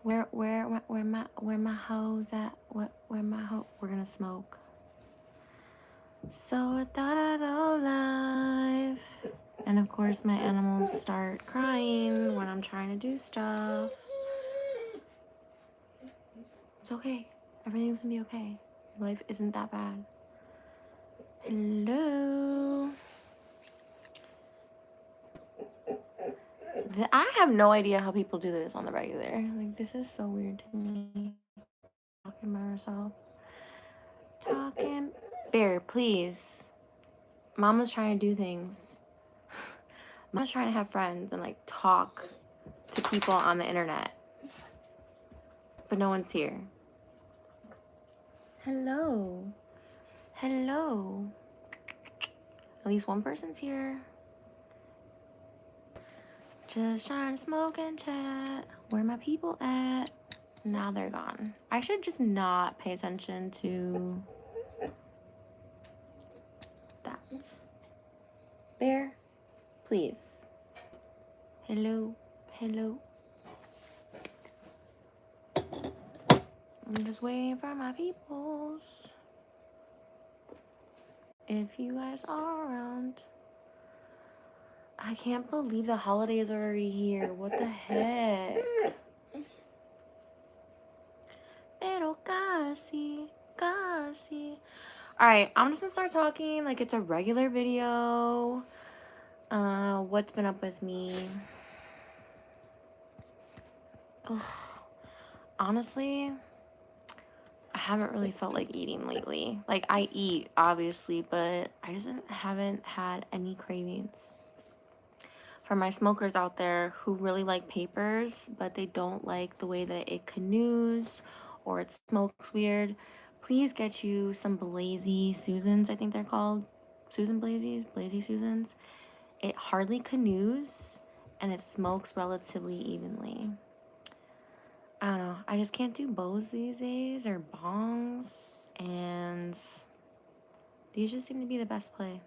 Where my hoes at? Where my hoe? We're gonna smoke. So I thought I'd go live. And of course my animals start crying when I'm trying to do stuff. It's okay. Everything's gonna be okay. Your life isn't that bad. Hello. I have no idea how people do this on the regular. Like, this is so weird to me. Talking by herself. Talking. Bear, please. Mama's trying to do things. Mama's trying to have friends and like talk to people on the internet. But no one's here. Hello. Hello. At least one person's here. Just trying to smoke and chat. Where my people at? Now they're gone. I should just not pay attention to that. Bear, please. Hello. Hello. I'm just waiting for my peoples. If you guys are around. I can't believe the holidays are already here. What the heck? Pero casi, casi. Alright, I'm just gonna start talking like it's a regular video. What's been up with me? Ugh. Honestly, I haven't really felt like eating lately. Like, I eat, obviously, but I just haven't had any cravings. For my smokers out there who really like papers, but they don't like the way that it canoes or it smokes weird, please get you some Blazy Susans, I think they're called. Susan Blazies? Blazy Susans. It hardly canoes and it smokes relatively evenly. I don't know. I just can't do bows these days or bongs, and these just seem to be the best play.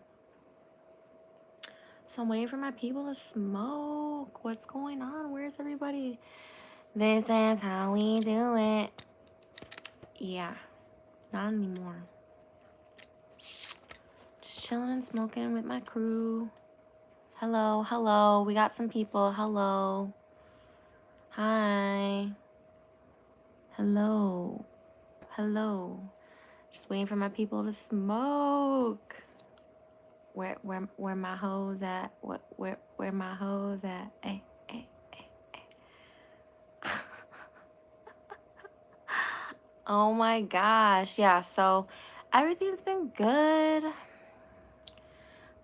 So I'm waiting for my people to smoke. What's going on? Where's everybody? This is how we do it. Yeah, not anymore. Just chilling and smoking with my crew. Hello, hello. We got some people. Hello. Hi. Hello. Hello. Just waiting for my people to smoke. Where my hoes at? Where my hoes at? Hey, hey, hey, hey. Oh my gosh. Yeah, so everything's been good.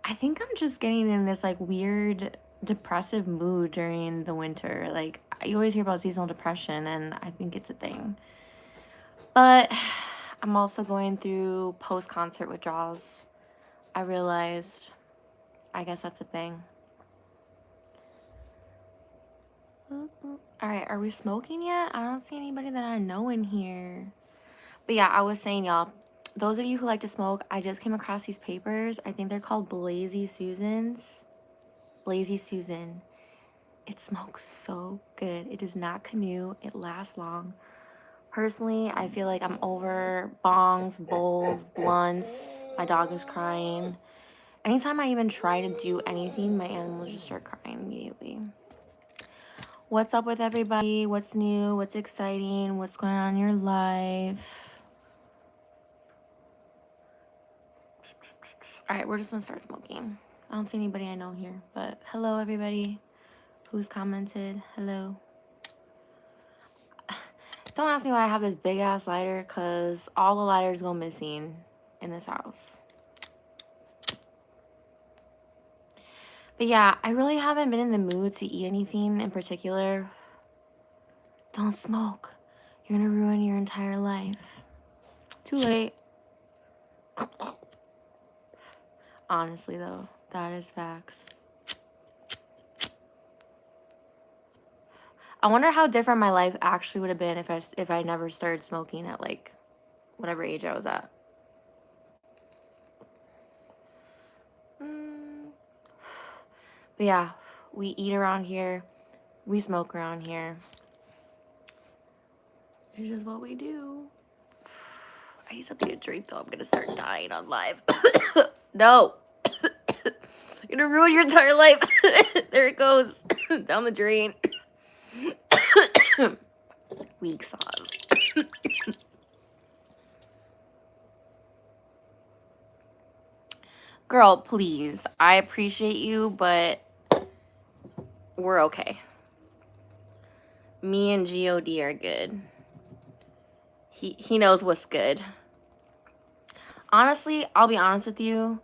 I think I'm just getting in this like weird depressive mood during the winter. Like, you always hear about seasonal depression, and I think it's a thing. But I'm also going through post-concert withdrawals. I realized, I guess that's a thing. All right, are we smoking yet? I don't see anybody that I know in here. But yeah, I was saying, y'all, those of you who like to smoke, I just came across these papers. I think they're called Blazy Susans. Blazy Susan. It smokes so good. It does not canoe. It lasts long. Personally, I feel like I'm over bongs, bowls, blunts. My dog is crying. Anytime I even try to do anything, my animals just start crying immediately. What's up with everybody? What's new? What's exciting? What's going on in your life? All right, we're just gonna start smoking. I don't see anybody I know here, but hello, everybody who's commented. Hello. Don't ask me why I have this big ass lighter, because all the lighters go missing in this house. But yeah, I really haven't been in the mood to eat anything in particular. Don't smoke. You're gonna ruin your entire life. Too late. Honestly, though, that is facts. I wonder how different my life actually would have been if I never started smoking at like whatever age I was at. But yeah, we eat around here, we smoke around here. It's just what we do. I need something to drink though. I'm gonna start dying on live. No. You're gonna ruin your entire life. There it goes. Down the drain. Weak sauce. Girl, please. I appreciate you, but we're okay. Me and G.O.D. are good. He knows what's good. Honestly, I'll be honest with you.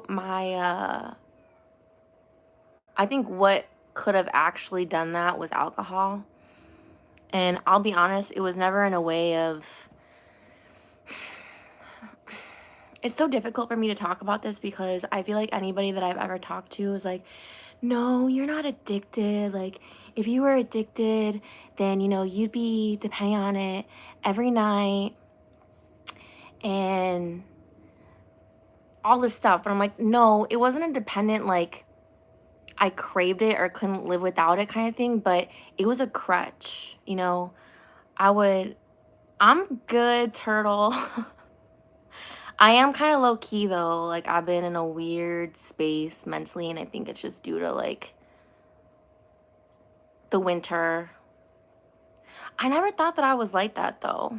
My I think what could have actually done that was alcohol. And I'll be honest, it was never in a way of, it's so difficult for me to talk about this because I feel like anybody that I've ever talked to is like, no, you're not addicted. Like, if you were addicted, then, you'd be depending on it every night and all this stuff. But I'm like, no, it wasn't a dependent, like, I craved it or couldn't live without it kind of thing, but it was a crutch, I'm good, turtle. I am kind of low key though. Like, I've been in a weird space mentally, and I think it's just due to like the winter. I never thought that I was like that though.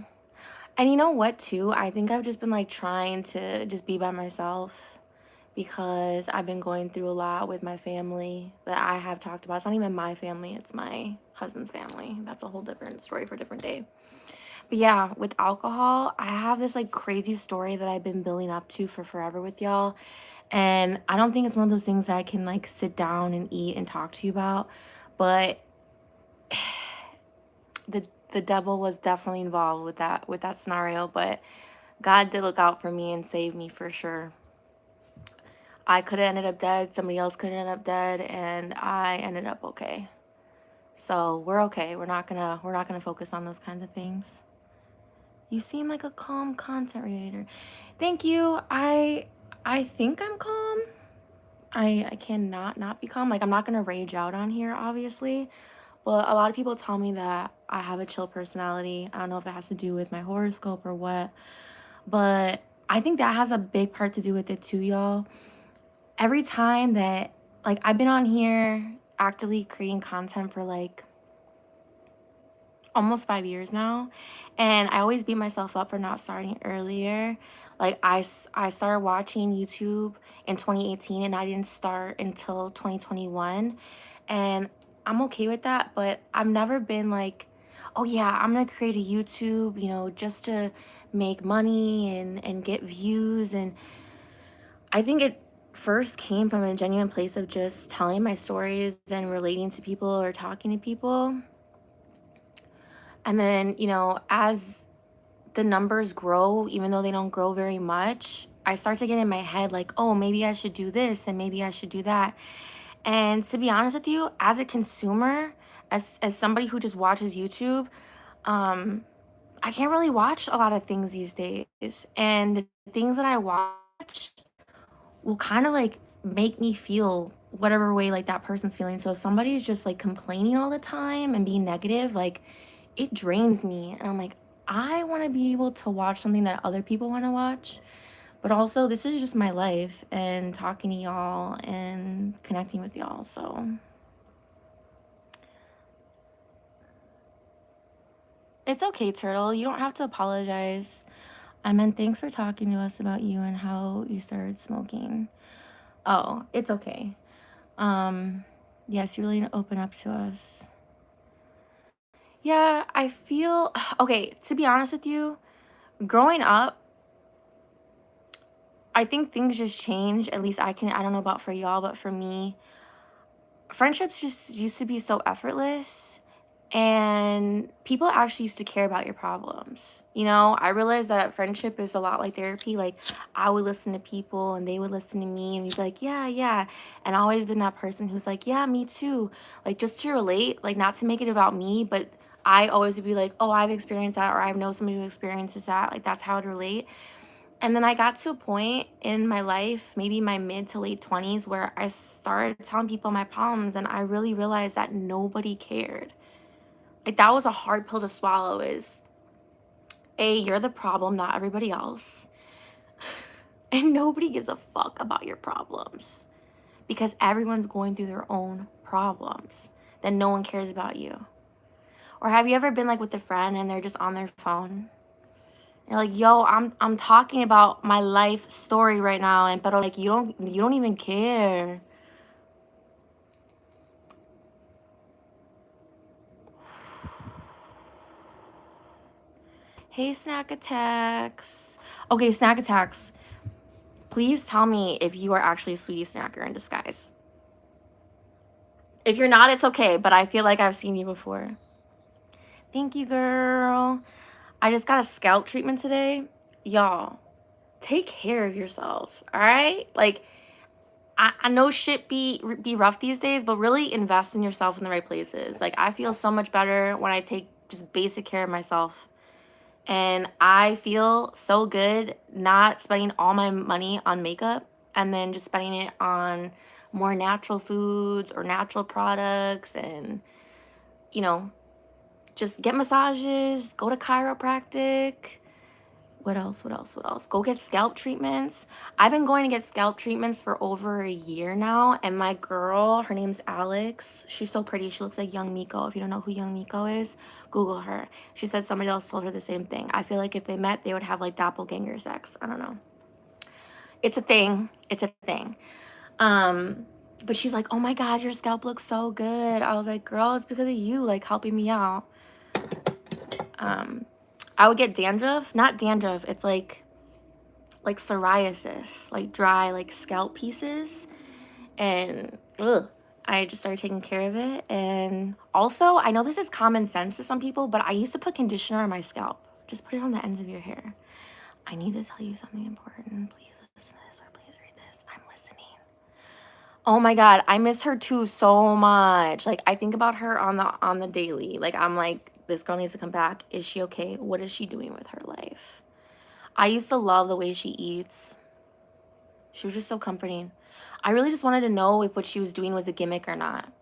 And you know what, too? I think I've just been like trying to just be by myself because I've been going through a lot with my family that I have talked about. It's not even my family, it's my husband's family. That's a whole different story for a different day. But yeah, with alcohol, I have this like crazy story that I've been building up to for forever with y'all. And I don't think it's one of those things that I can like sit down and eat and talk to you about. But the devil was definitely involved with that scenario, but God did look out for me and save me for sure. I could have ended up dead, somebody else could have ended up dead, and I ended up okay. So we're okay. We're not gonna focus on those kinds of things. You seem like a calm content creator. Thank you. I think I'm calm. I cannot not be calm. Like, I'm not gonna rage out on here, obviously. But a lot of people tell me that I have a chill personality. I don't know if it has to do with my horoscope or what, but I think that has a big part to do with it too, y'all. Every time that, like, I've been on here actively creating content for like almost 5 years now, and I always beat myself up for not starting earlier. Like, I started watching YouTube in 2018 and I didn't start until 2021, and I'm okay with that, but I've never been like, oh yeah, I'm gonna create a YouTube, just to make money and get views. And I think it first came from a genuine place of just telling my stories and relating to people or talking to people. And then, as the numbers grow, even though they don't grow very much, I start to get in my head like, oh, maybe I should do this and maybe I should do that. And to be honest with you, as a consumer, as somebody who just watches YouTube, um, I can't really watch a lot of things these days. And the things that I watch will kind of like make me feel whatever way like that person's feeling. So if somebody's just like complaining all the time and being negative, like, it drains me. And I'm like, I want to be able to watch something that other people want to watch. But also, this is just my life and talking to y'all and connecting with y'all. So it's okay, Turtle. You don't have to apologize. I meant thanks for talking to us about you and how you started smoking. Oh, it's okay. Yes, you really need to open up to us. Yeah, I feel okay, to be honest with you, growing up, I think things just change. At least I don't know about for y'all, but for me, friendships just used to be so effortless, and people actually used to care about your problems. I realized that friendship is a lot like therapy. Like, I would listen to people and they would listen to me and we'd be like, yeah, yeah. And I've always been that person who's like, yeah, me too. Like, just to relate, like, not to make it about me, but I always would be like, oh, I've experienced that, or I know somebody who experiences that. Like, that's how I'd relate. And then I got to a point in my life, maybe my mid to late 20s, where I started telling people my problems, and I really realized that nobody cared. Like, that was a hard pill to swallow is, A, you're the problem, not everybody else. And nobody gives a fuck about your problems because everyone's going through their own problems. Then no one cares about you. Or have you ever been like with a friend and they're just on their phone? You're like, yo, I'm talking about my life story right now, and but like you don't even care. Hey, snack attacks. Okay, snack attacks. Please tell me if you are actually a sweetie snacker in disguise. If you're not, it's okay, but I feel like I've seen you before. Thank you, girl. I just got a scalp treatment today. Y'all, take care of yourselves, all right? Like, I know shit be rough these days, but really invest in yourself in the right places. Like, I feel so much better when I take just basic care of myself. And I feel so good not spending all my money on makeup and then just spending it on more natural foods or natural products and, you know, just get massages, go to chiropractic. What else? What else? What else? Go get scalp treatments. I've been going to get scalp treatments for over a year now. And my girl, her name's Alex. She's so pretty. She looks like young Miko. If you don't know who young Miko is, Google her. She said somebody else told her the same thing. I feel like if they met, they would have like doppelganger sex. I don't know. It's a thing. It's a thing. Um, but she's like, oh my God, your scalp looks so good. I was like, girl, it's because of you, like helping me out. I would get dandruff, not dandruff. It's like psoriasis, like dry, like scalp pieces. And I just started taking care of it. And also, I know this is common sense to some people, but I used to put conditioner on my scalp. Just put it on the ends of your hair. I need to tell you something important. Please listen to this or please read this. I'm listening. Oh my God, I miss her too so much. Like, I think about her on the daily. Like, I'm like, this girl needs to come back. Is she okay? What is she doing with her life? I used to love the way she eats. She was just so comforting. I really just wanted to know if what she was doing was a gimmick or not.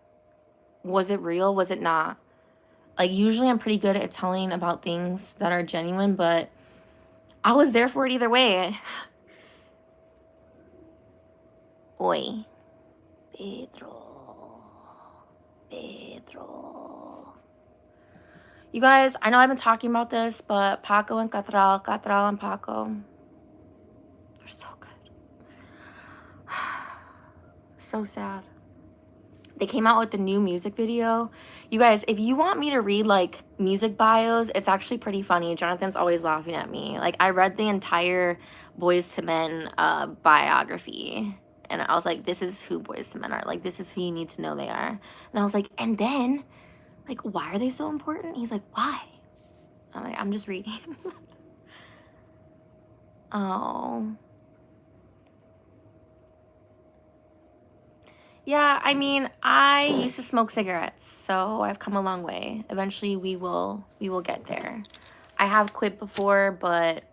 Was it real? Was it not? Like, usually I'm pretty good at telling about things that are genuine, but I was there for it either way. Oi. Pedro. Pedro. You guys, I know I've been talking about this, but Paco and Catral and Paco, they're so good. So sad. They came out with the new music video. You guys, if you want me to read like music bios, it's actually pretty funny. Jonathan's always laughing at me. Like, I read the entire Boys to Men biography, and I was like, this is who Boys to Men are. Like, this is who you need to know they are. And I was like, and then, like, why are they so important? He's like, why? I'm like, I'm just reading. Oh. Yeah, I mean, I used to smoke cigarettes, so I've come a long way. Eventually we will get there. I have quit before, but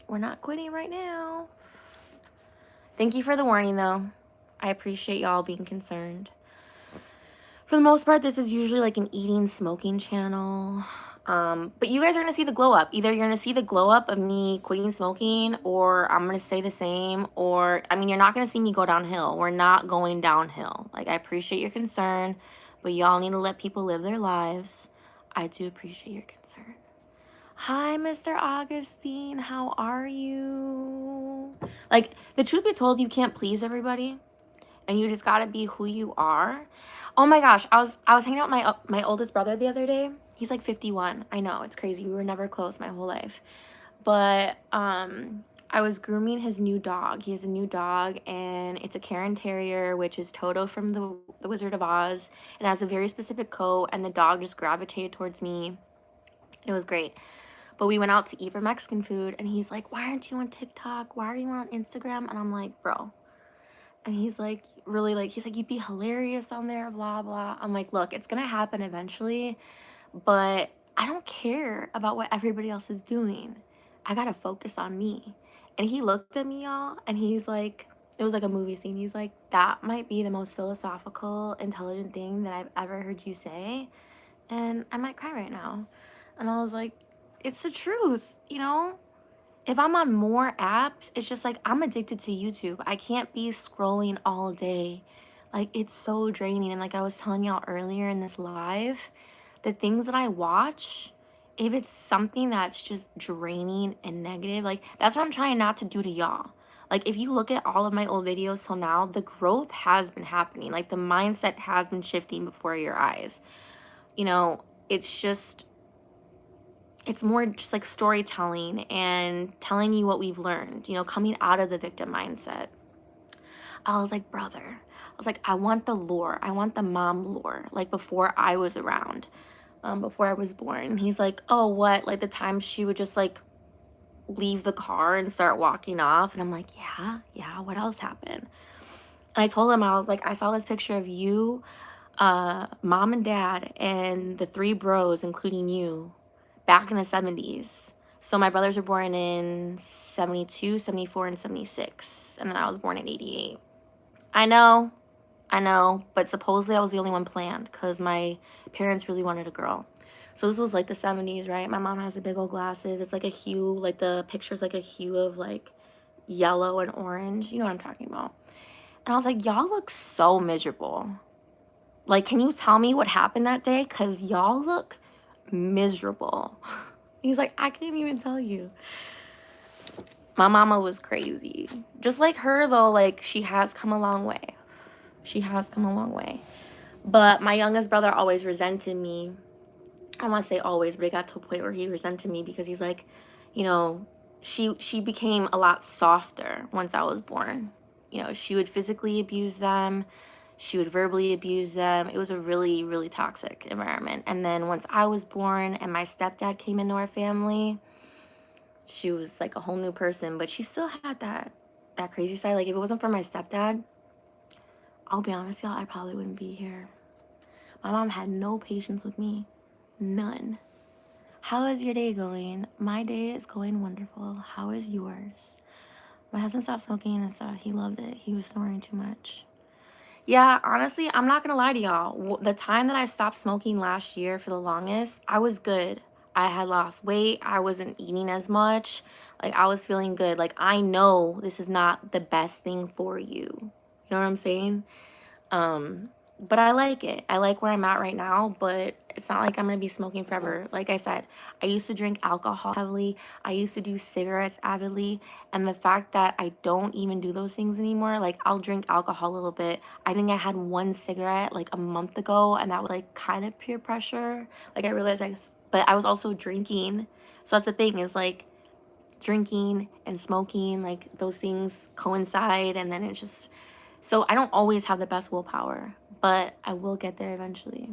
we're not quitting right now. Thank you for the warning though. I appreciate y'all being concerned. For the most part, this is usually like an eating, smoking channel. But you guys are gonna see the glow up. Either you're gonna see the glow up of me quitting smoking, or I'm gonna stay the same, or I mean, you're not gonna see me go downhill. We're not going downhill. Like, I appreciate your concern, but y'all need to let people live their lives. I do appreciate your concern. Hi, Mr. Augustine. How are you? Like, the truth be told, you can't please everybody, and you just gotta be who you are. Oh my gosh, I was hanging out with my oldest brother the other day. He's like 51. I know, it's crazy. We were never close my whole life. But I was grooming his new dog. He has a new dog, and it's a Karen Terrier, which is Toto from the Wizard of Oz. It has a very specific coat, and the dog just gravitated towards me. It was great. But we went out to eat for Mexican food, and he's like, why aren't you on TikTok? Why are you on Instagram? And I'm like, bro. And he's like, really, like, he's like, you'd be hilarious on there, blah, blah. I'm like, look, it's gonna happen eventually, but I don't care about what everybody else is doing. I gotta focus on me. And he looked at me, y'all, and he's like, it was like a movie scene. He's like, that might be the most philosophical, intelligent thing that I've ever heard you say. and I might cry right now. And I was like, it's the truth, you know? If I'm on more apps, it's just like I'm addicted to YouTube. I can't be scrolling all day. Like it's so draining. And like I was telling y'all earlier in this live, the things that I watch, if it's something that's just draining and negative, like that's what I'm trying not to do to y'all. Like if you look at all of my old videos till now, the growth has been happening. Like the mindset has been shifting before your eyes. You know, it's just it's more just like storytelling and telling you what we've learned, you know, coming out of the victim mindset. I was like, brother, I was like, I want the lore. I want the mom lore, like before I was around, before I was born. He's like, oh, what? Like the time she would just like leave the car and start walking off. And I'm like, yeah, what else happened? And I told him, I was like, I saw this picture of you, mom and dad, and the three bros, including you, back in the 70s. So my brothers were born in 72, 74, and 76. And then I was born in 88. I know, but supposedly I was the only one planned because my parents really wanted a girl. So this was like the 70s, right? My mom has the big old glasses. It's like a hue, like the picture's like a hue of like yellow and orange. You know what I'm talking about. And I was like, y'all look so miserable. Like, can you tell me what happened that day? Because y'all look miserable. He's like, I can't even tell you. My mama was crazy. Just like her, though, like, she has come a long way. She has come a long way. But my youngest brother always resented me. I don't want to say always, but it got to a point where he resented me because he's like, you know, she became a lot softer once I was born. You know, she would physically abuse them. She would verbally abuse them. It was a really, really toxic environment. And then once I was born and my stepdad came into our family, she was like a whole new person. But she still had that crazy side. Like if it wasn't for my stepdad, I'll be honest, y'all, I probably wouldn't be here. My mom had no patience with me. None. How is your day going? My day is going wonderful. How is yours? My husband stopped smoking and said he loved it. He was snoring too much. Yeah, honestly, I'm not gonna lie to y'all. The time that I stopped smoking last year for the longest, I was good. I had lost weight. I wasn't eating as much. Like, I was feeling good. Like, I know this is not the best thing for you. You know what I'm saying? Um, but I like it. I like where I'm at right now, but it's not like I'm gonna be smoking forever. Like I said, I used to drink alcohol heavily. I used to do cigarettes avidly. And the fact that I don't even do those things anymore, like I'll drink alcohol a little bit. I think I had one cigarette like a month ago, and that was like kind of peer pressure. Like I realized but I was also drinking. So that's the thing is like drinking and smoking, like those things coincide, and then it just so I don't always have the best willpower, but I will get there eventually.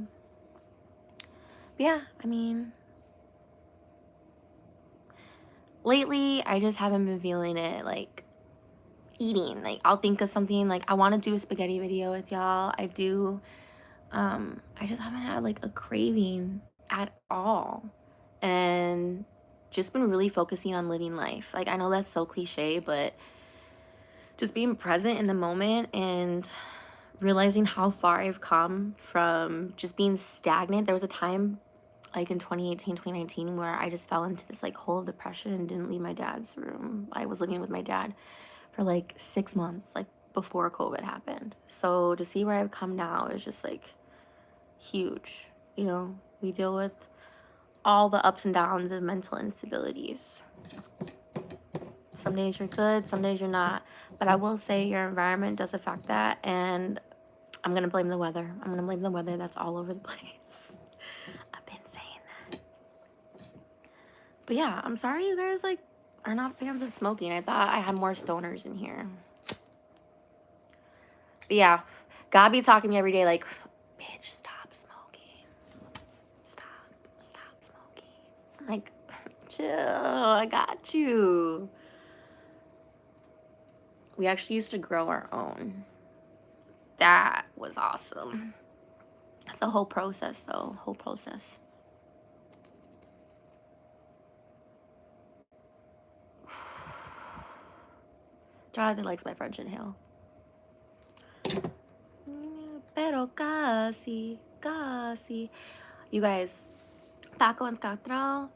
But yeah, I mean, lately I just haven't been feeling it like eating. Like I'll think of something like I want to do a spaghetti video with y'all. I do. I just haven't had like a craving at all. And just been really focusing on living life. Like I know that's so cliche, but just being present in the moment and realizing how far I've come from just being stagnant. There was a time like in 2018, 2019 where I just fell into this like hole of depression and didn't leave my dad's room. I was living with my dad for like 6 months, like before COVID happened. So to see where I've come now is just like huge. You know, we deal with all the ups and downs of mental instabilities. Some days you're good, some days you're not. But I will say your environment does affect that. And I'm going to blame the weather. I'm going to blame the weather that's all over the place. I've been saying that. But yeah, I'm sorry you guys like are not fans of smoking. I thought I had more stoners in here. But yeah, God be talking to me every day like, bitch, stop smoking. Stop smoking. I'm like, chill, I got you. We actually used to grow our own. That was awesome. It's a whole process though, whole process. Jonathan likes my French inhale. Pero casi. You guys, Paco and Catra,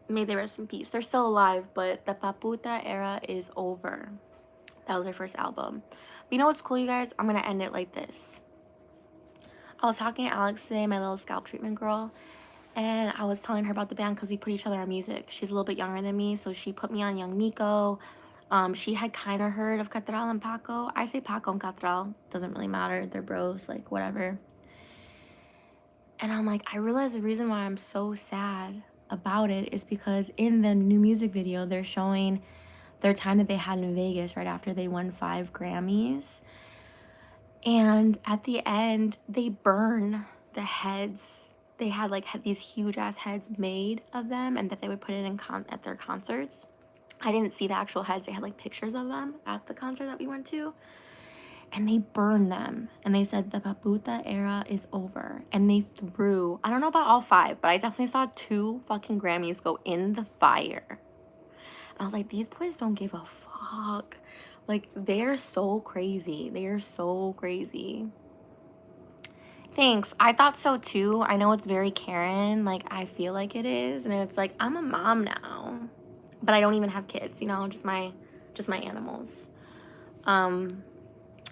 may they rest in peace. They're still alive, but the Paputa era is over. That was their first album. But you know what's cool, you guys? I'm gonna end it like this. I was talking to Alex today, my little scalp treatment girl, and I was telling her about the band because we put each other on music. She's a little bit younger than me, so she put me on Young Miko. She had kind of heard of Catral and Paco. I say Paco and Catral. Doesn't really matter. They're bros, like, whatever. And I'm like, I realized the reason why I'm so sad about it is because in the new music video, they're showing their time that they had in Vegas right after they won 5 Grammys. And at the end, they burn the heads. They had like these huge ass heads made of them, and that they would put it in at their concerts. I didn't see the actual heads. They had like pictures of them at the concert that we went to. And they burned them. And they said the Paputa era is over. And they threw, I don't know about all 5, but I definitely saw 2 fucking Grammys go in the fire. And I was like, these boys don't give a fuck. Like, they're so crazy. They are so crazy. Thanks. I thought so too. I know it's very Karen. Like, I feel like it is. And it's like, I'm a mom now. But I don't even have kids, you know, just my animals.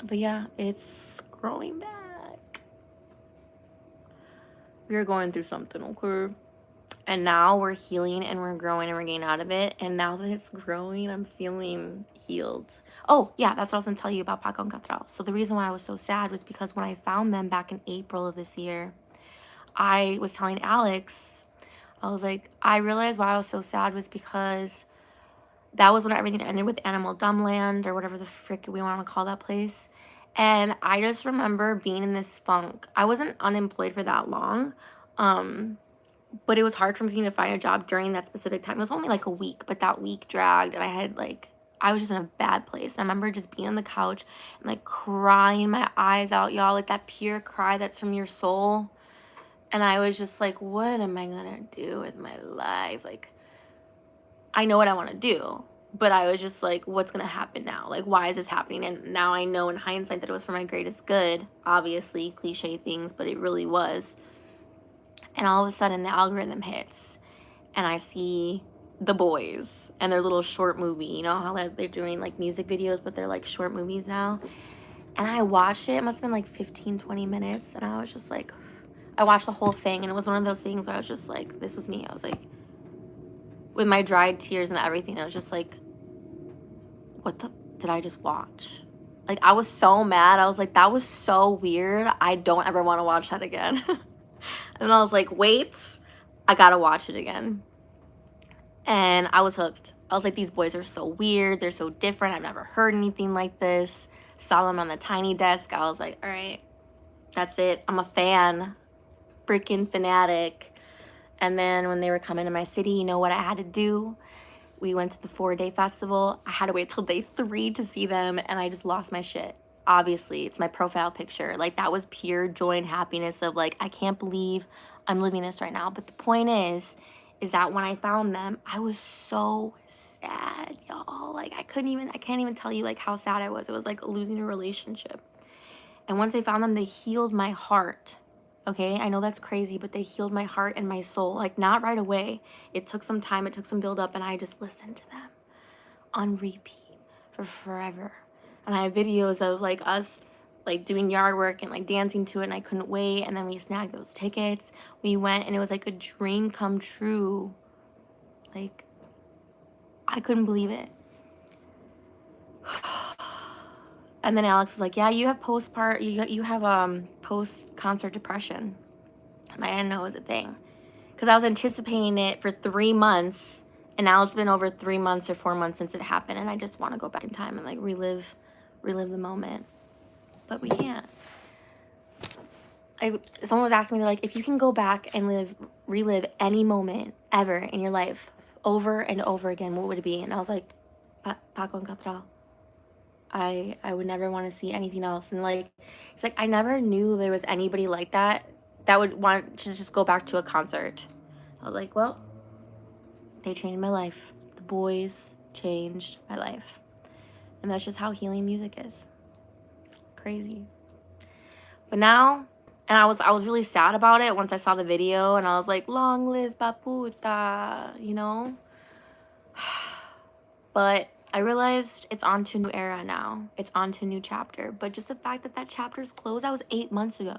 But yeah, it's growing back. We're going through something, okay? And now we're healing and we're growing and we're getting out of it. And now that it's growing, I'm feeling healed. Oh, yeah, that's what I was going to tell you about Paco and Catral. So the reason why I was so sad was because when I found them back in April of this year, I was telling Alex, I was like, I realized why I was so sad was because that was when everything ended with Animal Dumbland or whatever the frick we want to call that place. And I just remember being in this funk. I wasn't unemployed for that long. But it was hard for me to find a job during that specific time. It was only like a week, but that week dragged, and I was just in a bad place. And I remember just being on the couch and like crying my eyes out, y'all, like that pure cry that's from your soul. And I was just like, what am I gonna do with my life? Like, I know what I want to do, but I was just like, what's gonna happen now? Like, why is this happening? And now I know in hindsight that it was for my greatest good. Obviously, cliche things, but it really was. And all of a sudden, the algorithm hits, and I see The Boys and their little short movie. You know how they're doing like music videos, but they're like short movies now. And I watched it. It must have been like 15, 20 minutes. And I was just like, I watched the whole thing. And it was one of those things where I was just like, this was me. I was like, with my dried tears and everything, I was just like, what the did I just watch? Like, I was so mad. I was like, that was so weird. I don't ever want to watch that again. And I was like, wait, I gotta watch it again. And I was hooked. I was like, these boys are so weird. They're so different. I've never heard anything like this. Saw them on the tiny desk. I was like, all right, that's it. I'm a fan. Freaking fanatic. And then when they were coming to my city, you know what I had to do? We went to the 4-day festival. I had to wait till day 3 to see them, and I just lost my shit. Obviously, it's my profile picture. Like, that was pure joy and happiness of like, I can't believe I'm living this right now. But the point is that when I found them, I was so sad, y'all. Like, I can't even tell you like how sad I was. It was like losing a relationship. And once I found them, they healed my heart. Okay, I know that's crazy, but they healed my heart and my soul. Like, not right away. It took some time, it took some build up, and I just listened to them on repeat for forever. And I have videos of like us like doing yard work and like dancing to it, and I couldn't wait. And then we snagged those tickets. We went, and it was like a dream come true. Like, I couldn't believe it. And then Alex was like, yeah, you have post concert depression. And I didn't know it was a thing, because I was anticipating it for 3 months, and now it's been over 3 months or 4 months since it happened, and I just want to go back in time and like relive the moment, but we can't. Someone was asking me, they're like, if you can go back and relive any moment ever in your life over and over again, what would it be? And I was like, Paco and Catral. I would never want to see anything else. And like, it's like, I never knew there was anybody like that would want to just go back to a concert. I was like, well, they changed my life. The boys changed my life. And that's just how healing music is. Crazy. But now And I was really sad about it once I saw the video, and I was like, long live Paputa, you know? But I realized it's on to a new era now. It's on to a new chapter. But just the fact that that chapter's closed, that was 8 months ago.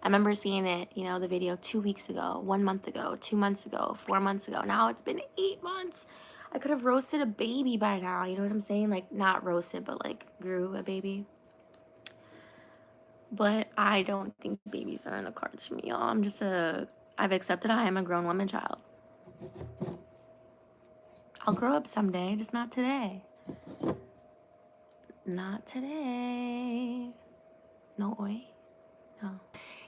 I remember seeing it, you know, the video 2 weeks ago, 1 month ago, 2 months ago, 4 months ago. Now it's been 8 months. I could have roasted a baby by now. You know what I'm saying? Like, not roasted, but like grew a baby. But I don't think babies are in the cards for me, y'all. I've accepted I am a grown woman child. I'll grow up someday, just not today. Not today. No way. No.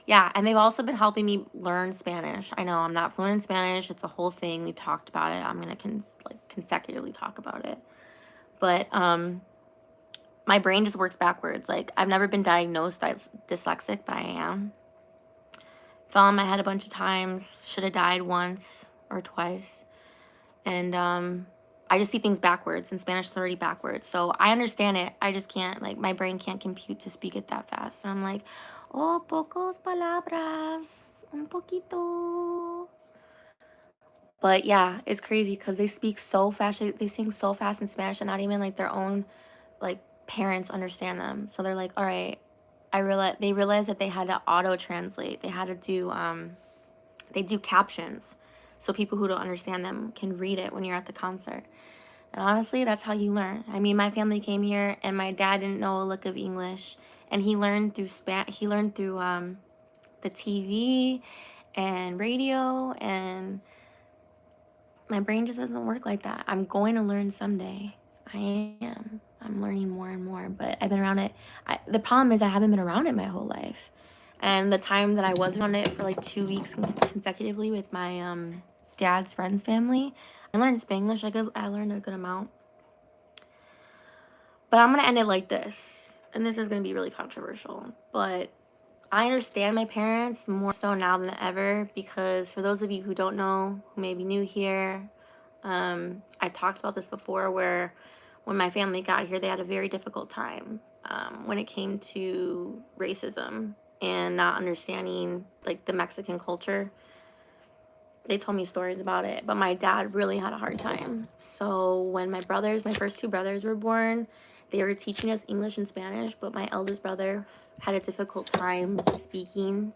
Yeah, and they've also been helping me learn Spanish. I know I'm not fluent in Spanish. It's a whole thing. We've talked about it. I'm gonna consecutively talk about it. But my brain just works backwards. Like, I've never been diagnosed dyslexic, but I am. Fell on my head a bunch of times. Should have died once or twice. And I just see things backwards, and Spanish is already backwards. So I understand it. I just can't, like, my brain can't compute to speak it that fast. And I'm like, oh, pocos palabras, un poquito. But yeah, it's crazy because they speak so fast. They sing so fast in Spanish that not even like their own like parents understand them. So they're like, all right. They realized that they had to auto translate. They do captions, so people who don't understand them can read it when you're at the concert. And honestly, that's how you learn. I mean, my family came here, and my dad didn't know a lick of English, and he learned through the TV and radio, and my brain just doesn't work like that. I'm going to learn someday. I am. I'm learning more and more, but I've been around it. The problem is I haven't been around it my whole life. And the time that I was on it for like 2 weeks consecutively with my dad's friend's family, I learned Spanglish. I learned a good amount. But I'm going to end it like this. And this is going to be really controversial. But I understand my parents more so now than ever, because for those of you who don't know, who may be new here, I've talked about this before, where when my family got here, they had a very difficult time when it came to racism and not understanding like the Mexican culture. They told me stories about it, but my dad really had a hard time. So when my first two brothers were born, they were teaching us English and Spanish, but my eldest brother had a difficult time speaking.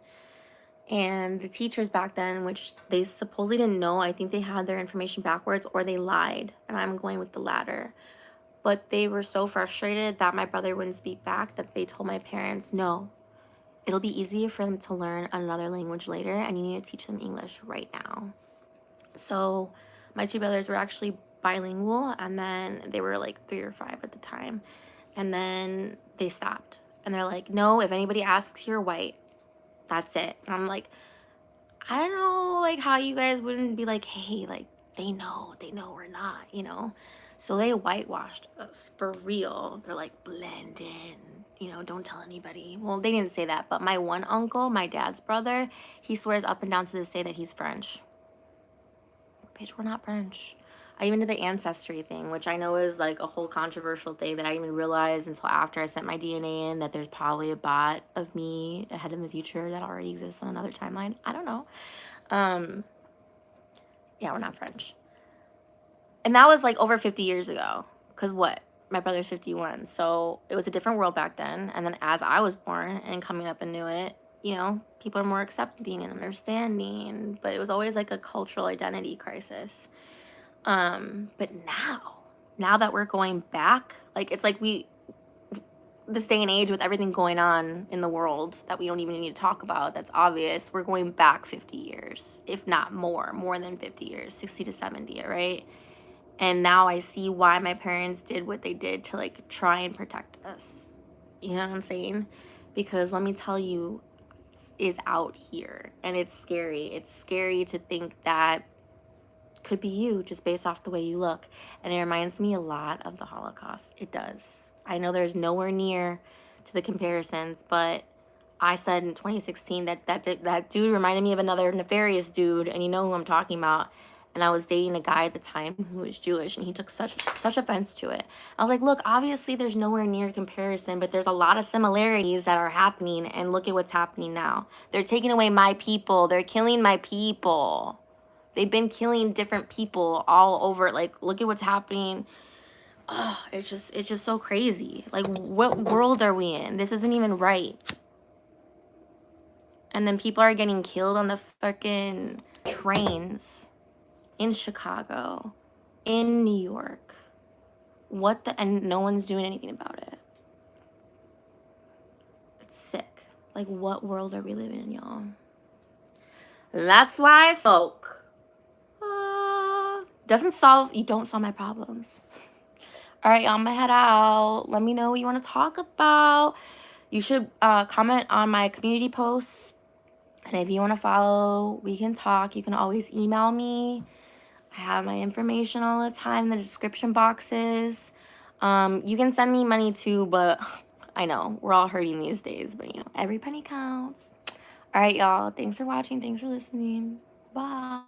And the teachers back then, which they supposedly didn't know, I think they had their information backwards or they lied. And I'm going with the latter. But they were so frustrated that my brother wouldn't speak back that they told my parents, no, it'll be easier for them to learn another language later, and you need to teach them English right now. So my two brothers were actually bilingual, and then they were like 3 or 5 at the time. And then they stopped. And they're like, no, if anybody asks, you're white. That's it. And I'm like, I don't know, like, how you guys wouldn't be like, hey, like, they know we're not, you know? So they whitewashed us for real. They're like, blend in, you know, don't tell anybody. Well, they didn't say that, but my one uncle, my dad's brother, he swears up and down to this day that he's French. Bitch, we're not French. I even did the ancestry thing, which I know is like a whole controversial thing that I didn't even realize until after I sent my DNA in, that there's probably a bot of me ahead in the future that already exists on another timeline. I don't know. Yeah, we're not French. And that was like over 50 years ago. Because what? My brother's 51. So it was a different world back then. And then as I was born and coming up and knew it, you know, people are more accepting and understanding. But it was always like a cultural identity crisis. But now that we're going back, like, it's like this day and age with everything going on in the world that we don't even need to talk about, that's obvious, we're going back 50 years, if not more than 50 years, 60 to 70, right? And now I see why my parents did what they did to like try and protect us. You know what I'm saying? Because let me tell you, is out here, and it's scary. It's scary to think that could be you just based off the way you look. And it reminds me a lot of the Holocaust. It does. I know there's nowhere near to the comparisons, but I said in 2016 that dude reminded me of another nefarious dude, and you know who I'm talking about. and I was dating a guy at the time who was Jewish, and he took such offense to it. I was like, look, obviously there's nowhere near comparison, but there's a lot of similarities that are happening, and look at what's happening now. They're taking away my people. They're killing my people. They've been killing different people all over. Like, look at what's happening. Oh, it's just so crazy. Like, what world are we in? This isn't even right. And then people are getting killed on the fucking trains in Chicago, in New York. And no one's doing anything about it. It's sick. Like, what world are we living in, y'all? That's why I smoke. You don't solve my problems. All right, y'all, I'm gonna head out. Let me know what you want to talk about. You should comment on my community posts. And if you want to follow, we can talk. You can always email me. I have my information all the time in the description boxes. You can send me money too, but I know we're all hurting these days, but you know, every penny counts. All right, y'all. Thanks for watching. Thanks for listening. Bye.